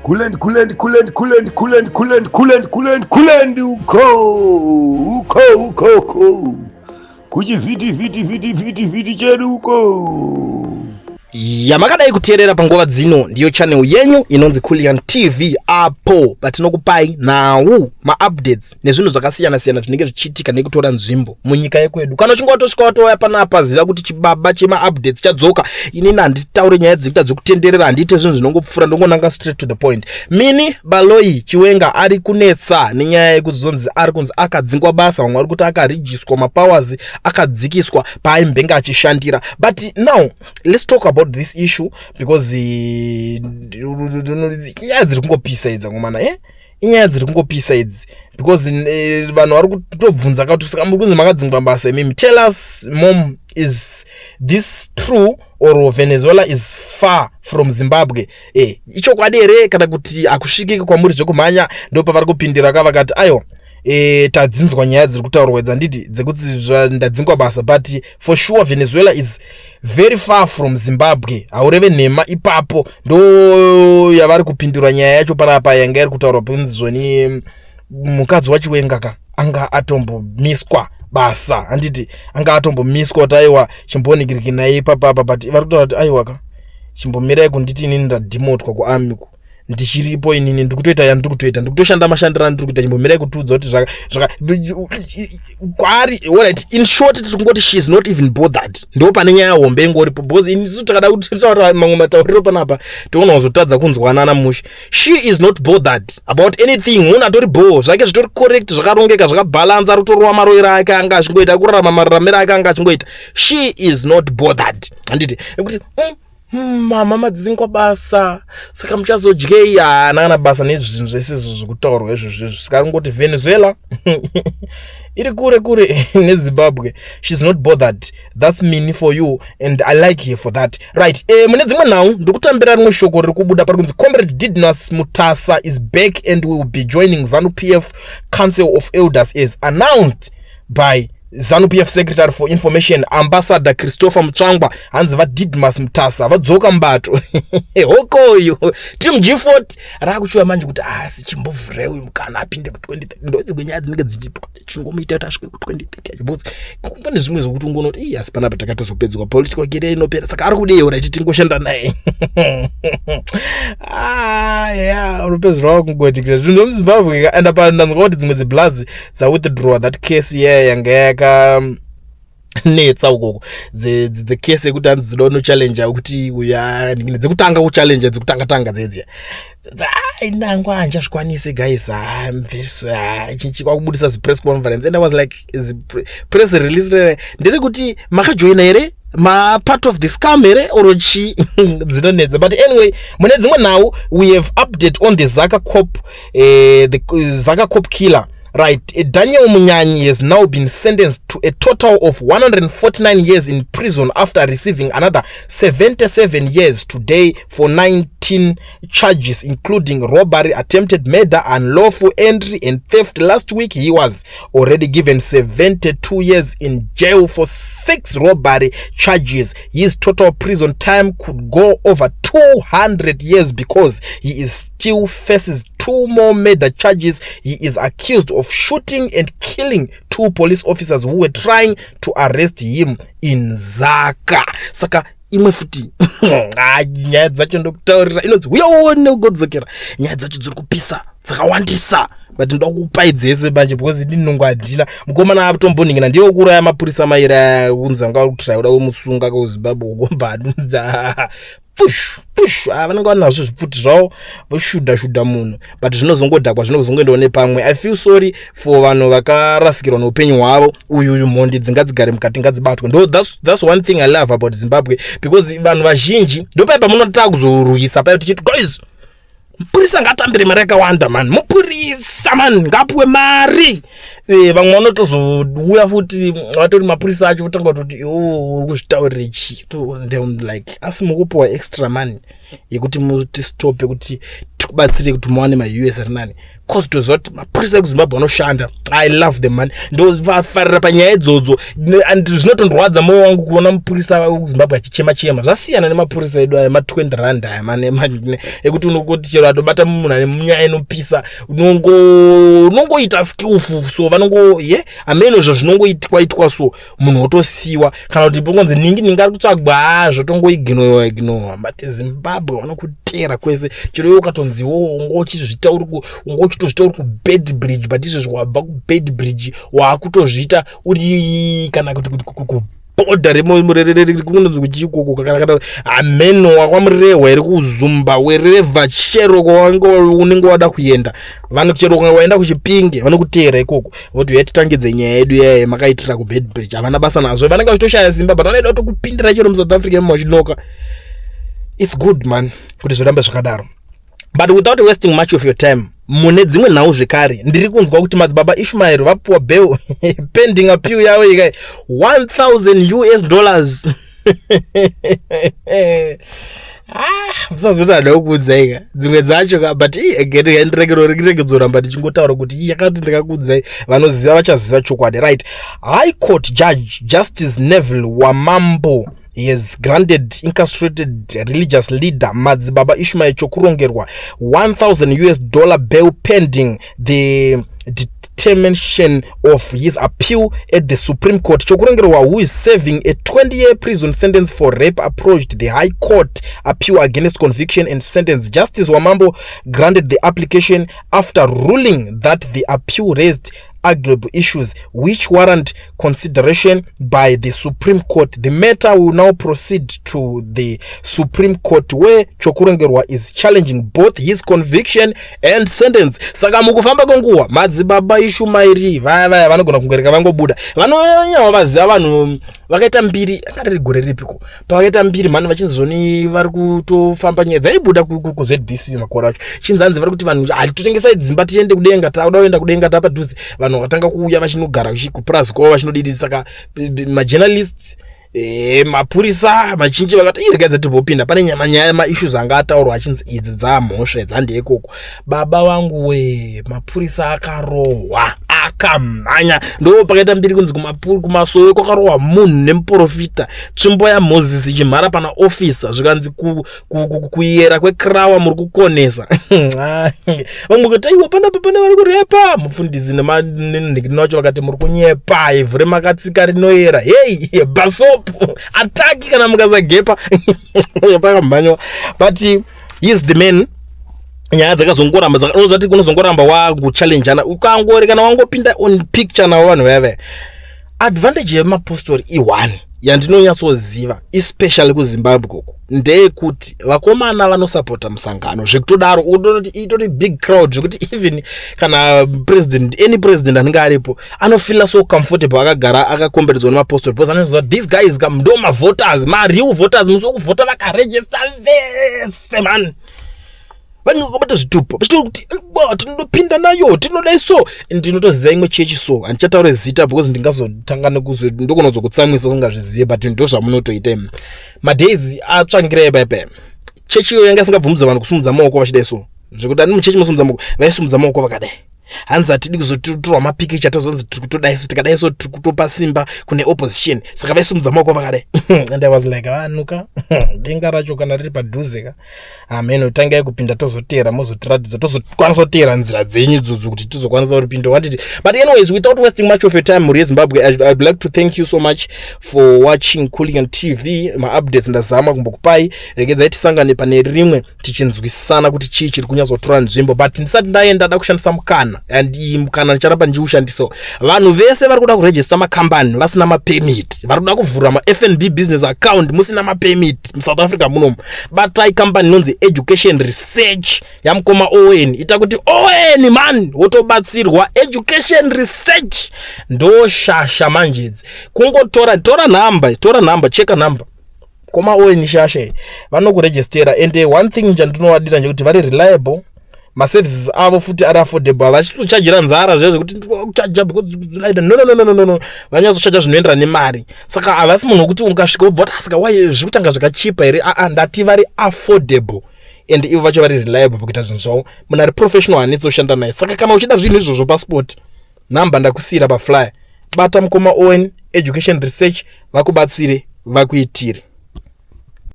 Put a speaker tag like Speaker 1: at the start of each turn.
Speaker 1: Kulend uko. Kuji viti chedu uko.
Speaker 2: Yamakadai kuterera panguva dzino ndiyo channel yenyu inonzi Kulian TV apo patinokupai nawu ma-updates nezvinhu zvakasiyana siyana zvinenge zvichiitika nekutora nzvimbo munyika yekwedu. Kana uchinge watosvika watoya panapa ziva kuti chibaba chema-updates chadzoka. Inini handitaure nyaya dzekuita dzekutenderera, handiite zvinhu zvinongopfuura, ndongonanga straight to the point. Mini Baloi Chiwenga ari kunetsa nenyaya yekuzonzi ari kunzi akadzingwa basa, vamwe vari kuti akarejiswa mapowers akadzikiswa paaimbenga achishandira. But now let's talk about this issue because inyaya dziri kungopisa idzi ngomana inyaya dziri kungopisa idzi because vanhu vari kutobvunza kuti saka muri kunzi makadzingwa basa imimi. Tell us mom, is this true or Venezuela is far from Zimbabwe? Ichokwadi here kana kuti akusvikiki kwamuri zvekumhanya? Ndo pavari kupindira kavakati aiwa tadzinzwa nyaya dziri kutaurwa dzanditi dzekuti ndadzingwa basa, but for sure Venezuela is very far from Zimbabwe. Haureve nhema ipapo. Ndo yavari kupindura nyaya yacho panapa yanga iri kutaurwa kunzi zvoni mukadzi waChiwenga anga atombomiswa basa, handiti anga atombomiswa kuti aiwa chimbonikiriki naye ipapapa, but vari kutaura kuti aiwa chimbomirai kunditi inini ndadhimotwa kuamiku ndichiripo inini ndikutoita yandiri kutoita, ndikutoshanda mashandira andiri kuita, chimbomirai kutiudza kuti kwari alright. In short tiri kungoti she is not even bothered. Ndo pane nyaya hombe ingoripo because inisu takada kuti titaura mamwe matauriro panapa toona kuzotadza kunzwanana mushi. She is not bothered about anything. Munhu atori bo zvake zvitori correct, zvakarongeka, zvakabalance, ari kutorwa maroiro ake anga achingoita, ari kurarama mararamiro ake anga achingoita. She is not bothered. Handiti nekuti mama madzingwa basa saka muchazodyei kana basa nezvinhu zvese zvokutaurwa izvozvo sikangoti Venezuela iri kure neZimbabwe. She's not bothered. That's mean for you and I like her for that. Right. Mune dzimwe nhau ndikutambira rimwe shoko riri kubuda pari kunzi Comrade Didnas Mutasa is back and will be joining ZANU-PF Council of Elders as announced by ZANU-PF Secretary for Information Ambassador Christopher Mutsvangwa. Hanzi Didmas Mutasa vadzoka mbato hokoyo team G4 rakuchiwa manje kuti sichimbovhure uyu mukana apinde ku 2030 ndodzimwe nyaya dzinenge dzichipa chingomuita kuti asvike ku 2030 because kumbone zvimwe zvokuti ungonoti asi panapa takatozopedzwa political career inopera, saka ari kudeyo right tingoshanda naye unopedzwa kungoti zvinhu muZimbabwe enda pandanzwa kuti dzimwe dziblazi dza withdraw that case yanga netsa ukoko the case yekuti hanzi dzinono challenge kuti uya dzekutanga kuchallenge dzekutanga dzedzi inangwa anja zvikwanise guys. I'm very sorry chichikubudisa zi press conference and I was like press release ndiri kuti makajoina here ma part of the scam here or chi dzinonetsa. But anyway, mune dzimwe now we have update on the Zaka Cop the Zaka Cop killer. Right, Daniel Munyanyi has now been sentenced to a total of 149 years in prison after receiving another 77 years today for 19 charges, including robbery, attempted murder, unlawful entry, and theft. Last week, he was already given 72 years in jail for 6 robbery charges. His total prison time could go over 200 years because he still faces 2 more murder charges. He is accused of shooting and killing 2 police officers who were trying to arrest him in Zaka. Saka imwe futi nyaya dzacho ndokutaurira inodzi uyaone ugodzokera. Nyaya dzacho dziri kupisa dzakawandisa, but ndokupai dzese manje because ndinongo adina mukomana atomboningira ndiyo kuraya mapurisa maira kunza ngakutrayuda umusunga ku Zimbabwe ugomba adunza push vanenge vanazvo zvifuti zvavo voshudha munhu, but zvinozongodhakwa zvinozongoendawo pamwe. I feel sorry for vanhu vakarasikirwa neupenyu hwavo. uyu mhondi dzingadzigare mukati ngadzibatwe. Ndo that's one thing I love about Zimbabwe because vanhu vazhinji ndopaipa munotaka kuzorwisa paya tichiti guys mupurisa ngatambire mari yakawanda man, mupurisa man ngapuwe mari. Vamwe vanotozouya futi vatori mapurisa acho votanga kuti uri kuzvitaurira chi like asi mukupiwa extra money yekuti muti stop yekuti tikubatsire kuti muwane ma US rinani cause tozoti mapurisa ekuzimbabwe anoshanda. I love them man. Ndofarira panyaya idzodzo and zvinotondorwadza moyo wangu kuona mupurisa wekuzimbabwe achichema zvasiyana nemapurisa edu aya ma20 rand aya man ekuti unongoti chero atobata munhu ane munyaya inopisa unongoita skillful so vanongo amenozvo zvinongoitwa so munhu otosiwa kana kuti pongonzi ningi ari kutsvagwa zvotongoignora but Zimbabwe vanokutera kwese chero iwe ukatonziwo ungochitozvita uri kubed bridge but izvo wabva kubed bridge wakutozvita uri kana kuti boda rekunonzi kuchikoko kana ameno wakwamurehwa iri kuzumba wereva chero unenge wada kuenda chero waenda kuchipinge vanokutera ikoko voti yatitangidze nyaya yedu yaye makaitira kubed bridge havana basa nazvo vanenge vachitoshaya simba but vanoida kutokupindira chero muSouth Africa mumachinoka. It's good man kuti zvirambe zvakadaro, but without wasting much of your time mune dzimwe nhau zvekare ndiri kunzwa kuti madzibaba Ishmael vapuwa bail pending appeal yavo ikai $1,000 musazoti kuudzai dzimwe dzacho but ndirege zoramba ndichingotaura kuti yakati ndikakuudzai vanoziva vachaziva chokwadi. Right, High Court Judge Justice Neville Wamambo has granted incarcerated religious leader Madzibaba Ishmael Chokurongerwa $1,000 bail pending the determination of his appeal at the Supreme Court. Chokurongerwa, who is serving a 20-year prison sentence for rape, approached the High Court appeal against conviction and sentence. Justice Wamambo granted the application after ruling that the appeal raised arguable issues which warrant consideration by the Supreme Court. The matter will now proceed to the Supreme Court where Chokurongerwa is challenging both his conviction and sentence. Saka mukufamba kwenguwa madzibaba Ishmael vaya vanogona kungereka vangobuda vanonyawo vaziva vanhu vakaita mbiri akati gore ripiko pavakaita mbiri mani vachinzoni vari kutofamba nyaya dzaibuda kuZBC makore acho chinzanzi vari kuti vanhu totengesai dzimba tiende kudenga tauda kuenda kudenga tapadhuze vanhu vakatanga kuuya vachinogara kupurazi kwavo vachinodidi. Saka majournalists mapurisa machinji vakati iregadza timbopinda pane nyaya maissues anga ataurwa achinzi idzi dzamhosva dzandekoko. Baba vangu we mapurisa akarohwa akamhanya ndo pakaita mbiri kunzi kumasowe kwakarohwa munhu nemuprofita tsvimbo yaMoses ichimhara pana officer zvikanzi kuyera kwekrawa muri kukonesa vamwe kuti aiwa panapa pane vari kurepa mufundisi nemaninacho vakati muri kunyepa ivhu remakatsika rinoyera hei basopo ataki kana mukasagepa pakamhanywa but he is the man. Nyaya dzakazongoramba unozati kunozongoramba wakuchallengeana ukangori kana wangopinda on picture nawo vanhu veve. Advantage yemapostori i1 yandinonyatsoziva especially kuZimbabwe koko ndeyekuti vakomana vanosapota musangano zvekutodaro itori big crowd zvekuti even kana president any president anenge aripo anofila so comfortable akagara akakomberedzwa nemapostori because anoziva these guys ndo mavoters real voters musokuvhota vakaregister vese man vanokobata zvitupa vachitokuti tinopinda nayo tinodai so ndinotoziva imwe chechi so handichataure zita because ndingazotanga ndokunozokutsamwisa kungazvizive but ndo zvamunotoita madays atsvangira ipaipaya chechi iyo yanga isingabvumidza vanhu kusumudza maoko vachidai so zvekuti ani muchechi musumudza maoko vaisumudza maoko vakadai hanzi hatidi kuzotorwa mapikicha tozonzi tikadai so tiri kutopa simba kune opposition saka vaisumudza maoko vakadai and I was like vanuka denga racho kana riri padhuze ka amen tangai kupinda tozotera mozotiradza tozokwanisa kutera nzira dzenyu idzodzo kuti tizokwanisa kuripinda wanditi. But anyways, without wasting much of your time muri Zimbabwe, I'd like to thank you so much for watching Cooligan TV. Ma updates ndazama kumbokupai regedza itisangane pane rimwe tichinzwisana kuti chii chiri kunyazotora nzvimbo but ndisati ndaenda ndada kushandisa mukana and mukana ndicharamba ndiushandisa. Vanhu vese vari kuda kuregister makambani vasina mapermit, vari kuda kuvhura maFNB business account musina mapermit muSouth Africa munomu. Batai company inonzi Education Research yamukoma Owen ita kuti Owen man wotobatsirwa Education Research ndo shasha manjedzi kungotora namba cheka namba koma Owen shasha vanokuregistera and one thing chandinowadira ndekuti vari reliable. Maservices avo futi ari affordable vachitochajira nzara zvezvo kuti kuchaja because no vanyazochaja zvinoenderana nemari saka havasi munhu wekuti ungasvika ubva kuti asika why zvikutanga zvakachipa here ndati vari affordable and ivo vacho vari reliable pakuita zvinhu zvavo. Munhu ari professional hanetsa kushanda naye. Saka kana uchida zvinhu izvozvo passport, namba ndakusiyira paflyer. Bata mukoma Owen Education Research vakubatsire vakuitire.